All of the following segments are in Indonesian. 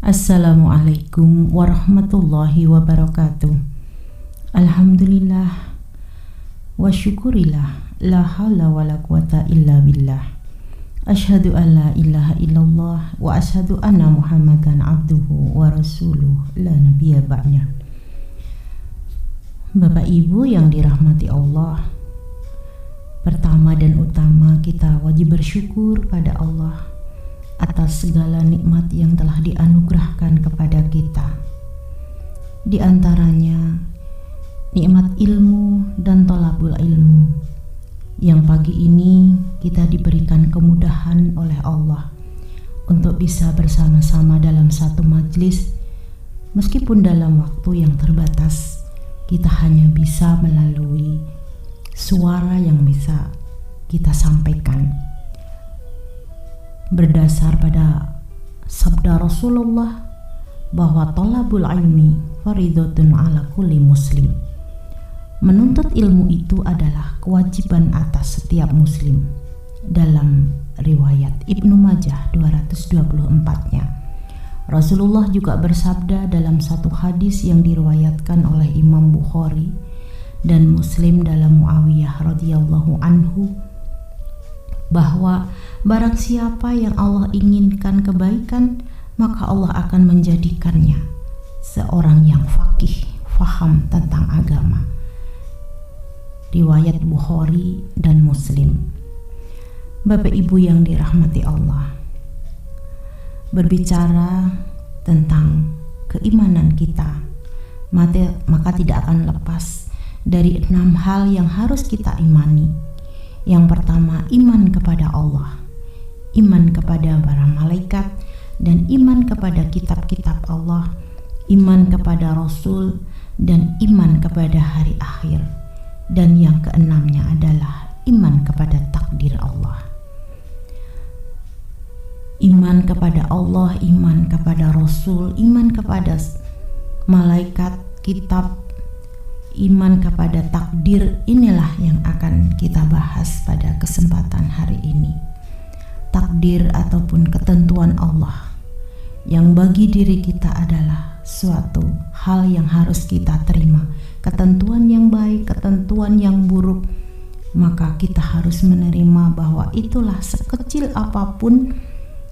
Assalamualaikum warahmatullahi wabarakatuh. Alhamdulillah wa syukurillah, la hawla wa la quwata illa billah. Asyhadu an la ilaha illallah wa asyhadu anna Muhammadan abduhu wa rasuluh la nabiyya ba'da. Bapak Ibu yang dirahmati Allah, pertama dan utama kita wajib bersyukur pada Allah atas segala nikmat yang telah dianugerahkan kepada kita. Di antaranya nikmat ilmu dan thalabul ilmu, yang pagi ini kita diberikan kemudahan oleh Allah untuk bisa bersama-sama dalam satu majlis. Meskipun dalam waktu yang terbatas, kita hanya bisa melalui suara yang bisa kita sampaikan berdasar pada sabda Rasulullah bahwa thalabul ilmi faridatun ala kulli muslim. Menuntut ilmu itu adalah kewajiban atas setiap muslim. Dalam riwayat Ibnu Majah 224-nya, Rasulullah juga bersabda dalam satu hadis yang diriwayatkan oleh Imam Bukhari dan Muslim dalam Muawiyah radhiyallahu anhu, bahwa barang siapa yang Allah inginkan kebaikan, maka Allah akan menjadikannya seorang yang faqih, faham tentang agama. Riwayat Bukhari dan Muslim. Bapak Ibu yang dirahmati Allah, berbicara tentang keimanan kita, maka tidak akan lepas dari 6 hal yang harus kita imani. Yang pertama, iman kepada Allah, iman kepada para malaikat, dan iman kepada kitab-kitab Allah, iman kepada Rasul, dan iman kepada hari akhir. Dan yang keenamnya adalah iman kepada takdir Allah. Iman kepada Allah, iman kepada Rasul, iman kepada malaikat, kitab, iman kepada takdir, inilah yang akan kita bahas pada kesempatan hari ini. Takdir ataupun ketentuan Allah yang bagi diri kita adalah suatu hal yang harus kita terima. Ketentuan yang baik, ketentuan yang buruk, maka kita harus menerima bahwa itulah sekecil apapun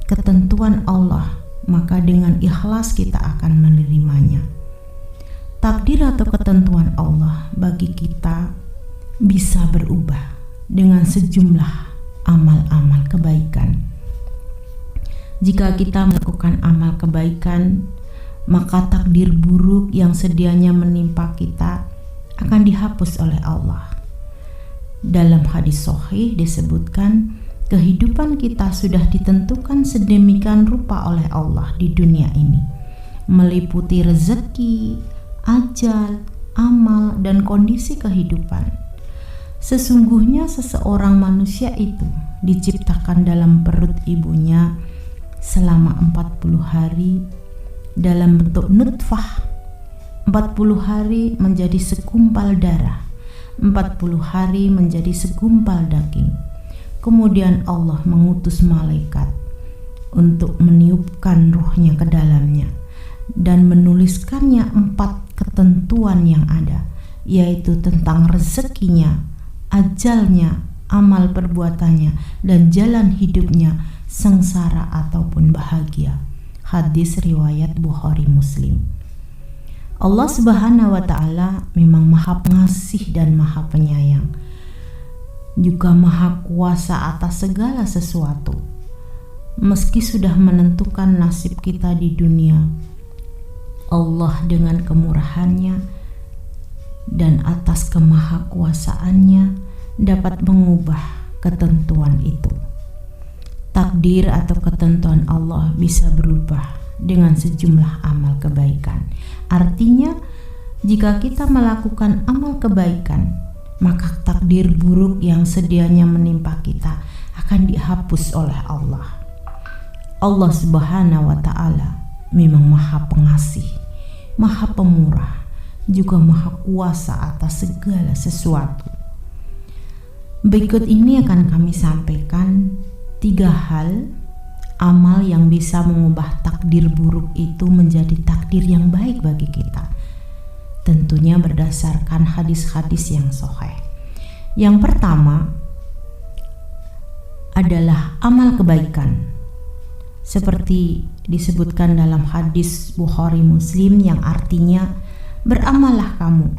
ketentuan Allah, maka dengan ikhlas kita akan menerimanya. Takdir atau ketentuan Allah bagi kita bisa berubah dengan sejumlah amal-amal kebaikan. Jika kita melakukan amal kebaikan, maka takdir buruk yang sedianya menimpa kita akan dihapus oleh Allah. Dalam hadis sahih disebutkan, kehidupan kita sudah ditentukan sedemikian rupa oleh Allah di dunia ini, meliputi rezeki, ajal, amal, dan kondisi kehidupan. Sesungguhnya seseorang manusia itu diciptakan dalam perut ibunya selama 40 hari dalam bentuk nutfah, 40 hari menjadi segumpal darah, 40 hari menjadi segumpal daging. Kemudian Allah mengutus malaikat untuk meniupkan ruhnya ke dalamnya dan menuliskannya 4 ketentuan yang ada, yaitu tentang rezekinya, ajalnya, amal perbuatannya, dan jalan hidupnya, sengsara ataupun bahagia. Hadis riwayat Bukhari Muslim. Allah Subhanahu wa ta'ala memang Maha Pengasih dan Maha Penyayang, juga Maha Kuasa atas segala sesuatu. Meski sudah menentukan nasib kita di dunia, Allah dengan kemurahannya dan atas kemahakuasaannya dapat mengubah ketentuan itu. Takdir atau ketentuan Allah bisa berubah dengan sejumlah amal kebaikan. Artinya, jika kita melakukan amal kebaikan, maka takdir buruk yang sedianya menimpa kita akan dihapus oleh Allah. Allah Subhanahu wa ta'ala memang Maha Pengasih, Maha Pemurah, juga Maha Kuasa atas segala sesuatu. Berikut ini akan kami sampaikan 3 hal amal yang bisa mengubah takdir buruk itu menjadi takdir yang baik bagi kita. Tentunya berdasarkan hadis-hadis yang sahih. Yang pertama adalah amal kebaikan. Seperti disebutkan dalam hadis Bukhari Muslim yang artinya, beramallah kamu,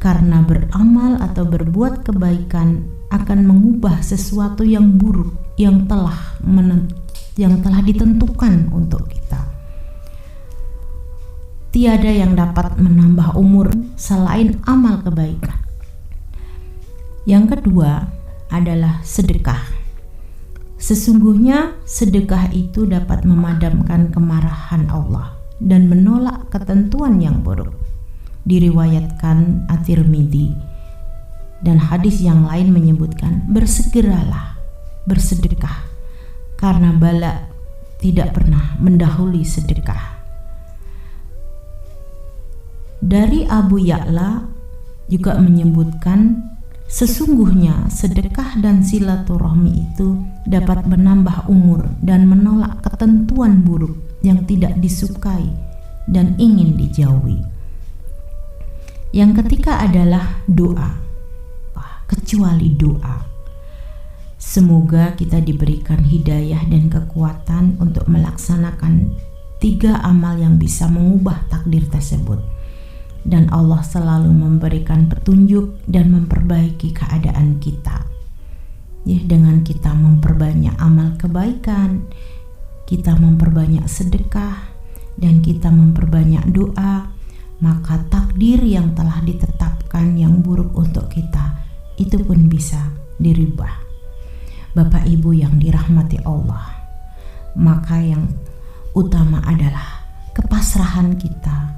karena beramal atau berbuat kebaikan akan mengubah sesuatu yang buruk yang telah ditentukan untuk kita. Tiada yang dapat menambah umur selain amal kebaikan. Yang kedua adalah sedekah. Sesungguhnya sedekah itu dapat memadamkan kemarahan Allah dan menolak ketentuan yang buruk. Diriwayatkan At-Tirmidzi, dan hadis yang lain menyebutkan, bersegeralah bersedekah karena bala tidak pernah mendahului sedekah. Dari Abu Ya'la juga menyebutkan, sesungguhnya sedekah dan silaturahmi itu dapat menambah umur dan menolak ketentuan buruk yang tidak disukai dan ingin dijauhi. Yang ketiga adalah doa. Kecuali doa. Semoga kita diberikan hidayah dan kekuatan untuk melaksanakan 3 amal yang bisa mengubah takdir tersebut. Dan Allah selalu memberikan petunjuk dan memperbaiki keadaan kita. Ya, dengan kita memperbanyak amal kebaikan, kita memperbanyak sedekah, dan kita memperbanyak doa, maka takdir yang telah ditetapkan yang buruk untuk kita itu pun bisa dirubah. Bapak Ibu yang dirahmati Allah, maka yang utama adalah kepasrahan kita,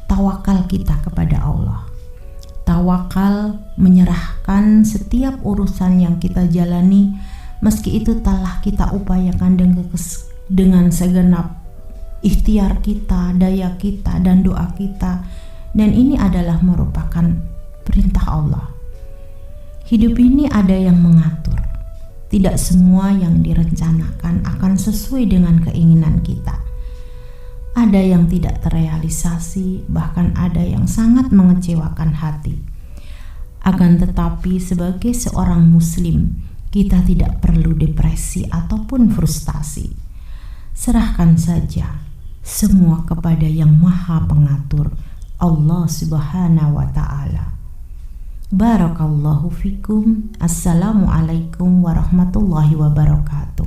tawakal kita kepada Allah. Tawakal menyerahkan setiap urusan yang kita jalani, meski itu telah kita upayakan dengan segenap ikhtiar kita, daya kita, dan doa kita. Dan ini adalah merupakan perintah Allah. Hidup ini ada yang mengatur. Tidak semua yang direncanakan akan sesuai dengan keinginan kita. Ada yang tidak terrealisasi, bahkan ada yang sangat mengecewakan hati. Akan tetapi sebagai seorang muslim, kita tidak perlu depresi ataupun frustasi. Serahkan saja semua kepada Yang Maha Pengatur, Allah Subhanahu wa Ta'ala. Barakallahu fikum. Assalamualaikum warahmatullahi wabarakatuh.